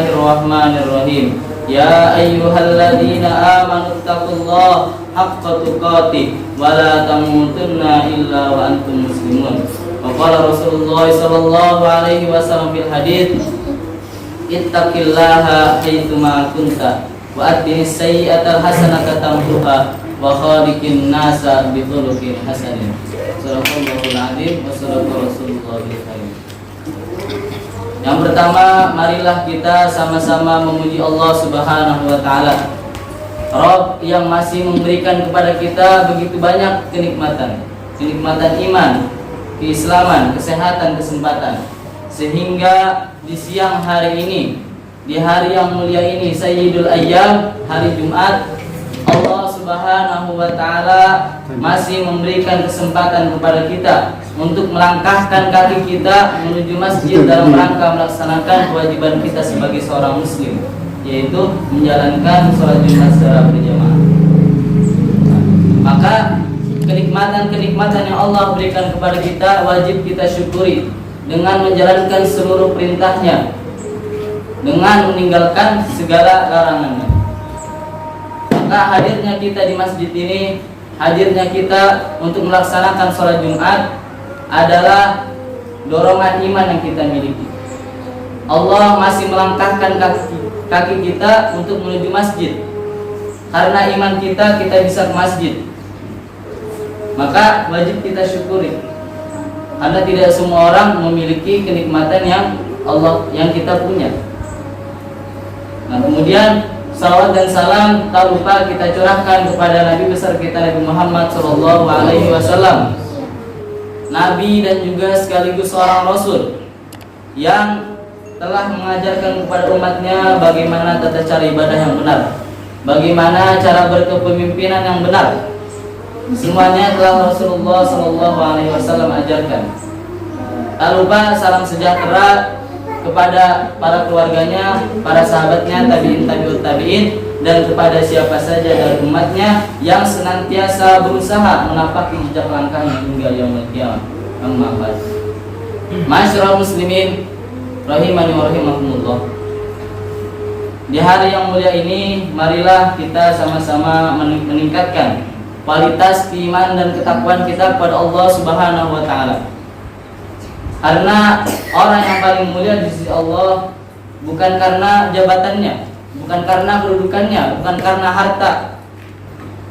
Bismillahirrahmanirrahim. Ya ayyuhalladzina amanu taqullaha haqqa tuqatih wa la tamutunna illa wa antum muslimun. Wa qala Rasulullah sallallahu alaihi wasallam fil hadits, ittaqillaha haitsu ma kunta wa atbi'is sayyi'atal hasanata tamhuha wa khaliqin nasa bi khuluqin hasanin. Shallallahul adzim wa sallallahu Rasulullahil karim. Yang pertama, marilah kita sama-sama memuji Allah Subhanahu wa taala, Rabb yang masih memberikan kepada kita begitu banyak kenikmatan iman, keislaman, kesehatan, kesempatan, sehingga di siang hari ini, di hari yang mulia ini, Sayyidul Ayyam, hari Jumat, Allah Subhanahu wa taala masih memberikan kesempatan kepada kita untuk melangkahkan kaki kita menuju masjid dalam rangka melaksanakan kewajiban kita sebagai seorang muslim, yaitu menjalankan sholat Jumat secara berjamaah. Maka kenikmatan-kenikmatan yang Allah berikan kepada kita wajib kita syukuri dengan menjalankan seluruh perintahnya, dengan meninggalkan segala larangannya. Maka hadirnya kita di masjid ini, hadirnya kita untuk melaksanakan sholat Jumat adalah dorongan iman yang kita miliki. Allah masih melangkahkan kaki kita untuk menuju masjid. Karena iman kita bisa ke masjid. Maka wajib kita syukuri. Karena tidak semua orang memiliki kenikmatan yang kita punya. Nah, kemudian salawat dan salam tak lupa kita curahkan kepada Nabi besar kita, Nabi Muhammad SAW, Nabi dan juga sekaligus seorang Rasul yang telah mengajarkan kepada umatnya bagaimana tata cara ibadah yang benar, bagaimana cara berkepemimpinan yang benar. Semuanya telah Rasulullah SAW ajarkan. Tak lupa salam sejahtera kepada para keluarganya, para sahabatnya, tabi'in, tabi'ut tabi'in, dan kepada siapa saja dari umatnya yang senantiasa berusaha menapaki jejak langkahnya hingga yaumul qiyamah. Amma ba'd. Ma'asyiral muslimin rahimani wa rahimakumullah. Di hari yang mulia ini, marilah kita sama-sama meningkatkan kualitas keimanan dan ketakwaan kita kepada Allah Subhanahu wa taala. Karena orang yang paling mulia di sisi Allah bukan karena jabatannya, bukan karena kedudukannya, bukan karena harta,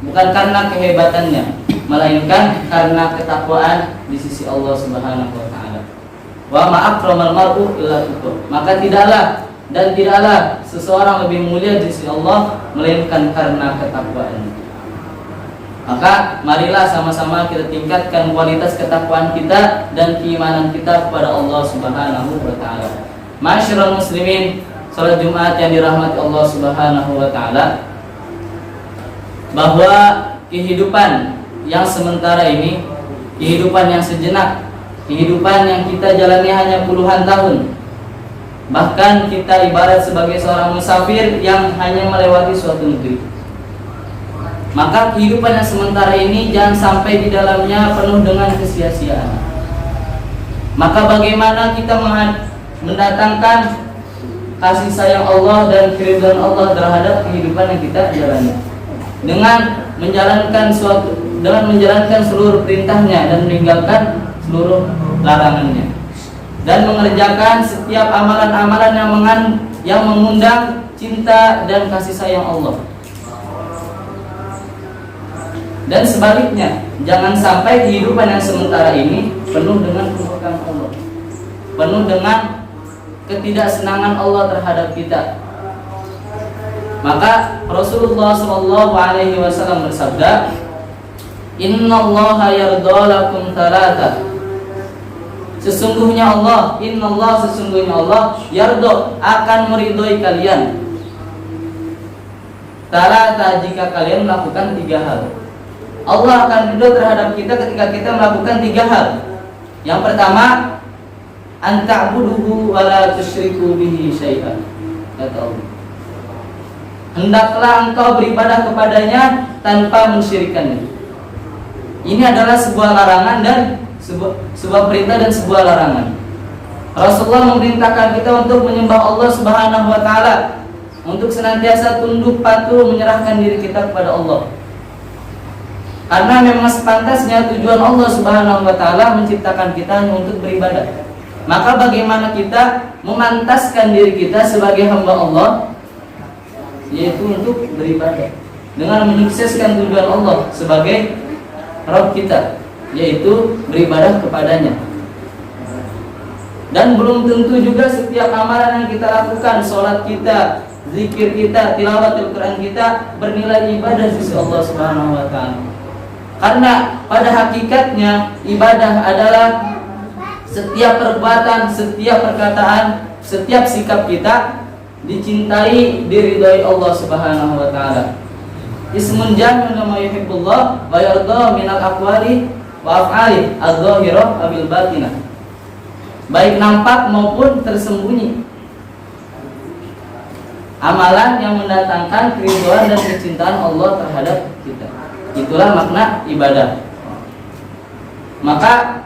bukan karena kehebatannya, melainkan karena ketakwaan di sisi Allah Subhanahu wa taala. Wa ma'akramal mar'u illa tuqwa. Maka tidaklah seseorang lebih mulia di sisi Allah melainkan karena ketakwaannya. Maka marilah sama-sama kita tingkatkan kualitas ketakwaan kita dan keimanan kita kepada Allah Subhanahu wa taala. Ma'asyiral muslimin, salat Jumat yang dirahmati Allah Subhanahu wa taala, bahwa kehidupan yang sementara ini, kehidupan yang sejenak, kehidupan yang kita jalani hanya puluhan tahun. Bahkan kita ibarat sebagai seorang musafir yang hanya melewati suatu negeri. Maka kehidupan yang sementara ini jangan sampai di dalamnya penuh dengan kesia-siaan. Maka bagaimana kita mendatangkan kasih sayang Allah dan keridhaan Allah terhadap kehidupan yang kita jalani dengan menjalankan seluruh perintahnya dan meninggalkan seluruh larangannya, dan mengerjakan setiap amalan-amalan yang mengundang cinta dan kasih sayang Allah. Dan sebaliknya, jangan sampai kehidupan yang sementara ini penuh dengan kemurkaan Allah, penuh dengan ketidaksenangan Allah terhadap kita. Maka Rasulullah SAW bersabda, Innallaha yardalakum thalatha. Sesungguhnya Allah yardo akan meridhoi kalian. Thalatha, jika kalian melakukan 3 hal. Allah akan ridho terhadap kita ketika kita melakukan 3 hal. Yang pertama, an ta'buduhu wa la tusyriku bihi syai'an. Kata Allah, hendaklah engkau beribadah kepadanya tanpa mensyirikannya. Ini adalah sebuah larangan dan sebuah perintah dan sebuah larangan. Rasulullah memerintahkan kita untuk menyembah Allah Subhanahu wa taala, untuk senantiasa tunduk patuh menyerahkan diri kita kepada Allah. Karena memang sepantasnya tujuan Allah Subhanahu wa taala menciptakan kita hanya untuk beribadah. Maka bagaimana kita memantaskan diri kita sebagai hamba Allah, yaitu untuk beribadah dengan menyukseskan tujuan Allah sebagai Rabb kita, yaitu beribadah kepadanya. Dan belum tentu juga setiap amalan yang kita lakukan, sholat kita, zikir kita, tilawatul Quran kita bernilai ibadah di sisi Allah Subhanahu wa taala. Karena pada hakikatnya ibadah adalah setiap perbuatan, setiap perkataan, setiap sikap kita dicintai, diridhai Allah Subhanahu wa taala. Ismun jami'un lima yuhibbullah wa yarda minal aqwali wa af'ali adh-dhahirah abil batinah. Baik nampak maupun tersembunyi, amalan yang mendatangkan keridhaan dan kecintaan Allah terhadap kita. Itulah makna ibadah. Maka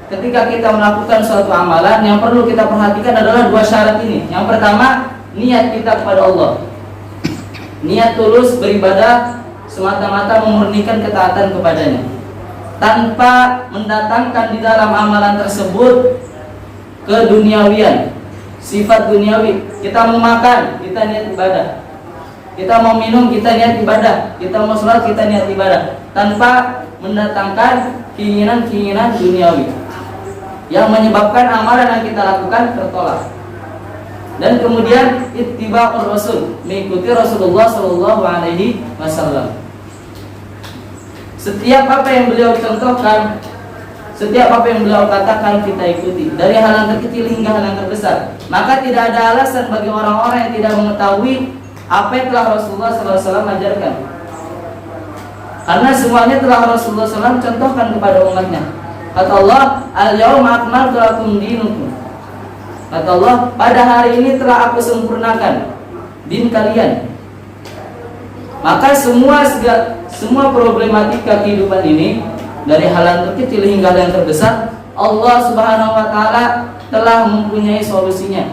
ketika kita melakukan suatu amalan, yang perlu kita perhatikan adalah dua syarat ini. Yang pertama, niat kita kepada Allah. Niat tulus beribadah semata-mata memurnikan ketaatan kepadanya, tanpa mendatangkan di dalam amalan tersebut keduniawian, sifat duniawi. Kita mau makan, kita niat ibadah. Kita mau minum, kita niat ibadah. Kita mau sholat, kita niat ibadah, tanpa mendatangkan keinginan-keinginan duniawi yang menyebabkan amalan yang kita lakukan tertolak. Dan kemudian ittiba'ur rasul, mengikuti Rasulullah sallallahu alaihi wasallam. Setiap apa yang beliau contohkan, setiap apa yang beliau katakan kita ikuti, dari hal yang terkecil hingga hal yang terbesar. Maka tidak ada alasan bagi orang-orang yang tidak mengetahui apa yang telah Rasulullah SAW ajarkan, karena semuanya telah Rasulullah SAW contohkan kepada umatnya. Kata Allah, al-yawma akmaltu lakum dinukum. Kata Allah, pada hari ini telah aku sempurnakan din kalian. Maka semua problematika kehidupan ini, dari hal yang terkecil hingga hal yang terbesar, Allah Subhanahu wa taala telah mempunyai solusinya,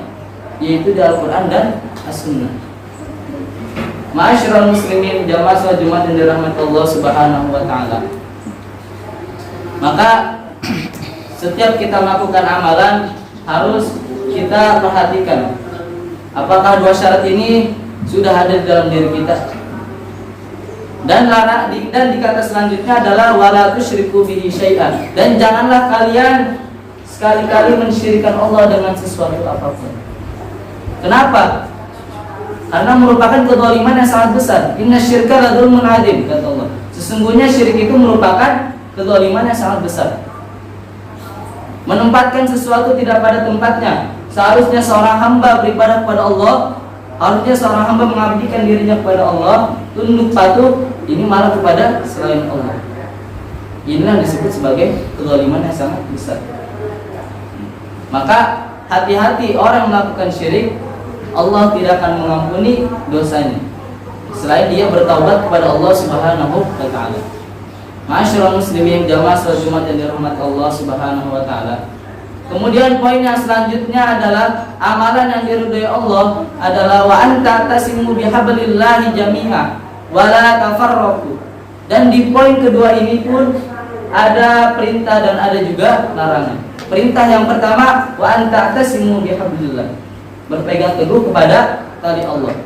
yaitu di Al-Qur'an dan As-Sunnah. Ma'asyiral muslimin jamaah salat Jumat yang dirahmati Allah Subhanahu wa taala. Maka setiap kita melakukan amalan harus kita perhatikan apakah dua syarat ini sudah ada di dalam diri kita. Dan di kata selanjutnya adalah wala tusyriku bihi syai'an, dan janganlah kalian sekali-kali mensyirikkan Allah dengan sesuatu apapun. Kenapa? Karena merupakan kezaliman yang sangat besar. Inna syirka la dzulmun adzim, kata Allah. Sesungguhnya syirik itu merupakan kezaliman yang sangat besar. Menempatkan sesuatu tidak pada tempatnya. Seharusnya seorang hamba beribadah kepada Allah, harusnya seorang hamba mengabdikan dirinya kepada Allah, tunduk patuh, ini malah kepada selain Allah. Inilah disebut sebagai kezaliman yang sangat besar. Maka hati-hati orang melakukan syirik, Allah tidak akan mengampuni dosanya selain dia bertaubat kepada Allah Subhanahu wa taala. Ma'asyiral muslimin jamaah salat Jumat yang dirahmati Allah Subhanahu wa taala. Kemudian poin yang selanjutnya adalah amalan yang diridhai Allah adalah wa anta tasimu bihablillahi jami'a wa la tafarraqu. Dan di poin kedua ini pun ada perintah dan ada juga larangan. Perintah yang pertama wa anta tasimu bihablillah, berpegang teguh kepada tali Allah.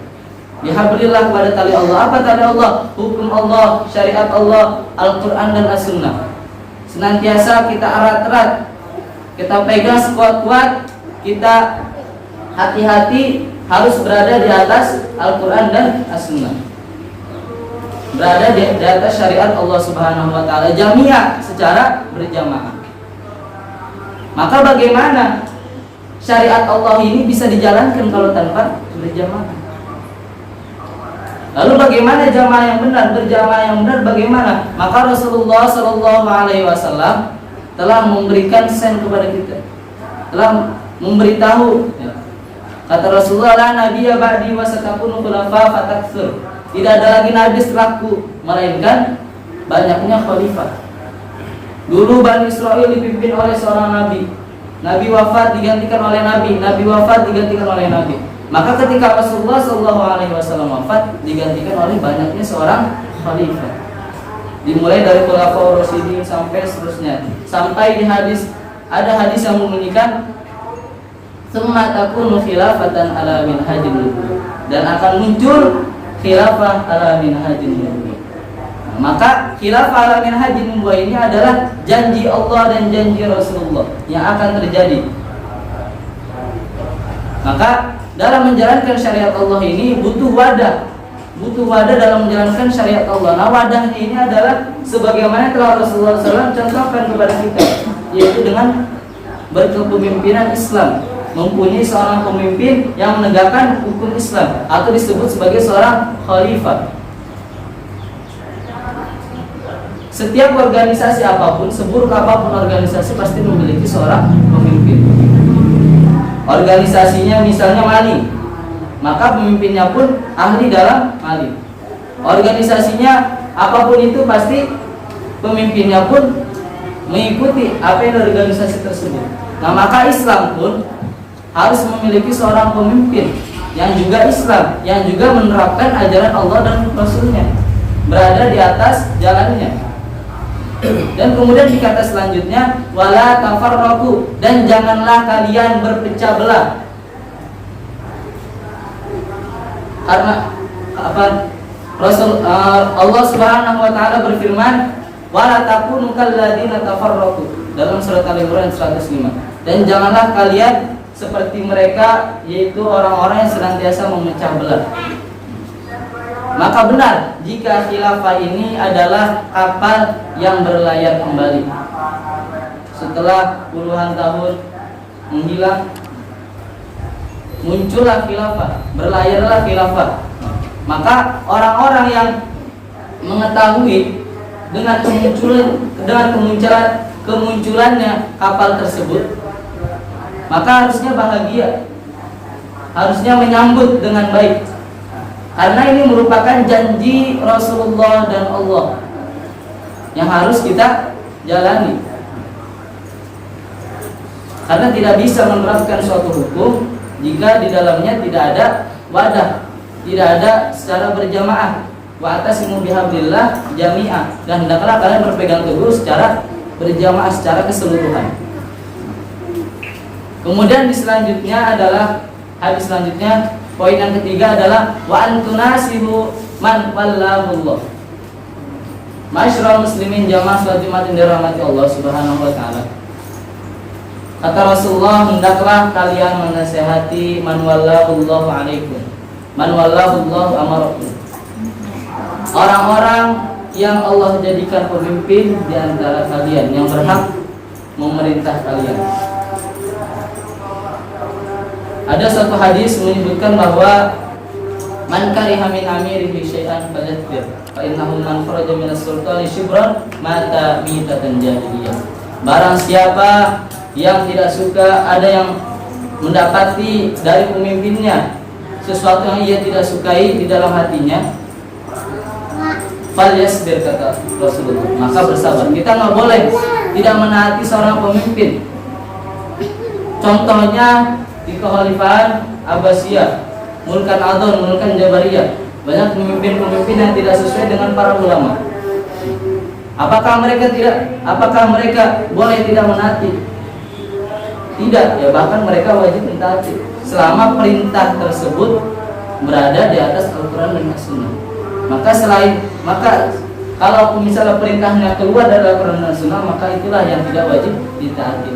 Bihablillah, kepada tali Allah. Apa tali Allah? Hukum Allah, syariat Allah, Al-Quran dan As-Sunnah. Senantiasa kita erat-erat, kita pegang sekuat-kuat, kita hati-hati harus berada di atas Al-Quran dan As-Sunnah, berada di atas syariat Allah Subhanahu wa taala jami'ah, secara berjamaah. Maka bagaimana syariat Allah ini bisa dijalankan kalau tanpa berjamaah? Lalu bagaimana jamaah yang benar, berjamaah yang benar bagaimana? Maka Rasulullah sallallahu alaihi wasallam telah memberikan sen kepada kita, telah memberitahu. Kata Rasulullah, la nabiyya ba'di wa satakunu khulafa fataktsur. Tidak ada lagi nabi setelahku, melainkan banyaknya khalifah. Dulu Bani Israel dipimpin oleh seorang nabi, Nabi wafat digantikan oleh Nabi, Nabi wafat digantikan oleh Nabi. Maka ketika Rasulullah SAW wafat, digantikan oleh banyaknya seorang khalifah. Dimulai dari Khulafaur Rasyidin sampai seterusnya. Sampai di hadis, ada hadis yang membunyikan tsumma takunu khilafatan ala minhajin nubuwah, dan akan muncul khilafah ala minhajin nubuwah. Maka khilafah ala minhajin nubuwah ini adalah janji Allah dan janji Rasulullah yang akan terjadi. Maka dalam menjalankan syariat Allah ini butuh wadah dalam menjalankan syariat Allah. Nah, wadahnya ini adalah sebagaimana telah Rasulullah SAW contohkan kepada kita, yaitu dengan berkepemimpinan Islam, mempunyai seorang pemimpin yang menegakkan hukum Islam atau disebut sebagai seorang khalifah. Setiap organisasi apapun, seburuk apapun organisasi, pasti memiliki seorang pemimpin. Organisasinya misalnya maling, maka pemimpinnya pun ahli dalam maling. Organisasinya apapun itu, pasti pemimpinnya pun mengikuti apa yang dari organisasi tersebut. Nah, maka Islam pun harus memiliki seorang pemimpin yang juga Islam, yang juga menerapkan ajaran Allah dan Rasulnya, berada di atas jalannya. Dan kemudian di kata selanjutnya, wala tafarraqu, dan janganlah kalian berpecah belah. Karena apa? Allah Subhanahu wa taala berfirman, wala takunu kalladzina tafarraqu, dalam surat Al-Imran 105. Dan janganlah kalian seperti mereka, yaitu orang-orang yang senantiasa memecah belah. Maka benar jika khilafah ini adalah kapal yang berlayar kembali. Setelah puluhan tahun menghilang, muncullah khilafah, berlayarlah khilafah. Maka orang-orang yang mengetahui dengan kemunculannya kapal tersebut, maka harusnya bahagia, harusnya menyambut dengan baik. Karena ini merupakan janji Rasulullah dan Allah yang harus kita jalani. Karena tidak bisa menerapkan suatu hukum jika di dalamnya tidak ada wadah, tidak ada secara berjamaah. Wa atasimu bihablillah jami'ah, dan hendaklah kalian berpegang teguh secara berjamaah, secara keseluruhan. Kemudian di selanjutnya adalah hadis selanjutnya. Poin yang ketiga adalah wa antunasihu man wallahullah. Masyarul muslimin jamaah salat Jumat yang dirahmati Allah Subhanahu wa taala. Kata Rasulullah, hendaklah kalian menasihati man wallahullahu alaikum. Man wallahullahu amarakum. Orang-orang yang Allah jadikan pemimpin di antara kalian, yang berhak memerintah kalian. Ada satu hadis menyebutkan bahwa man kariha min amirihi syai'an falyasbir fa innahu man kharaja minas sultani shibran mata mitatan jahiliyah. Barang siapa yang tidak suka, ada yang mendapati dari pemimpinnya sesuatu yang ia tidak sukai di dalam hatinya, falyasbir, kata Rasulullah, maka bersabar. Kita nggak boleh tidak menaati seorang pemimpin. Contohnya di kekhalifahan Abbasiyah, Mulkan Adon, Mulkan Jabariyah, banyak pemimpin-pemimpin yang tidak sesuai dengan para ulama. Apakah mereka boleh tidak menaati? Tidak, ya bahkan mereka wajib mentaati selama perintah tersebut berada di atas Al-Quran dan As-Sunnah. Maka kalau misalnya perintahnya keluar dari Al-Quran dan Sunnah, maka itulah yang tidak wajib ditaati.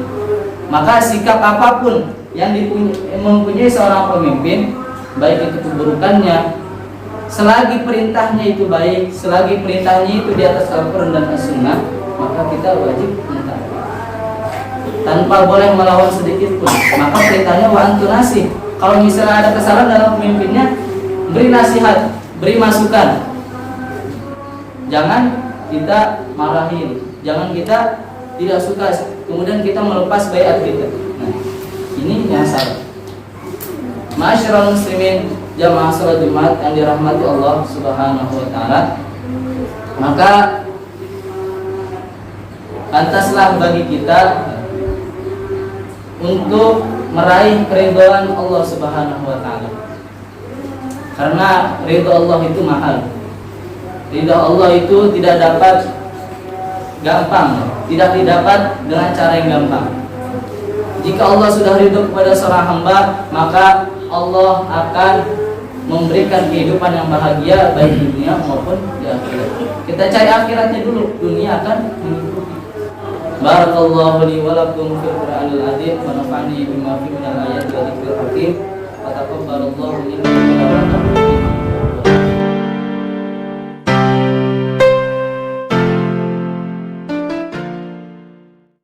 Maka sikap apapun yang mempunyai seorang pemimpin, baik itu keburukannya, selagi perintahnya itu baik, selagi perintahnya itu di atas Al-Quran dan As-Sunnah, maka kita wajib mentaati tanpa boleh melawan sedikit pun. Maka perintahnya wa antunasi. Kalau misalnya ada kesalahan dalam pemimpinnya, beri nasihat, beri masukan. Jangan kita marahin, jangan kita tidak suka kemudian kita melepas baiat kita. Nah, ini yang salah. Masyarul muslimin jamaah salat Jumat yang dirahmati Allah Subhanahu wa taala, maka pantaslah bagi kita untuk meraih keridhaan Allah Subhanahu wa taala. Karena ridha Allah itu mahal. Ridha Allah itu tidak dapat gampang, tidak didapat dengan cara yang gampang. Jika Allah sudah ridho kepada seorang hamba, maka Allah akan memberikan kehidupan yang bahagia baik di dunia maupun di akhirat. Kita cari akhiratnya dulu, dunia akan mengikuti. Barakallahu li wa lakum fil Qur'anil azim wa nafa'ani bima fihi minal ayati wa dzikril hakim. Wa taqabbalallahu minna wa minkum.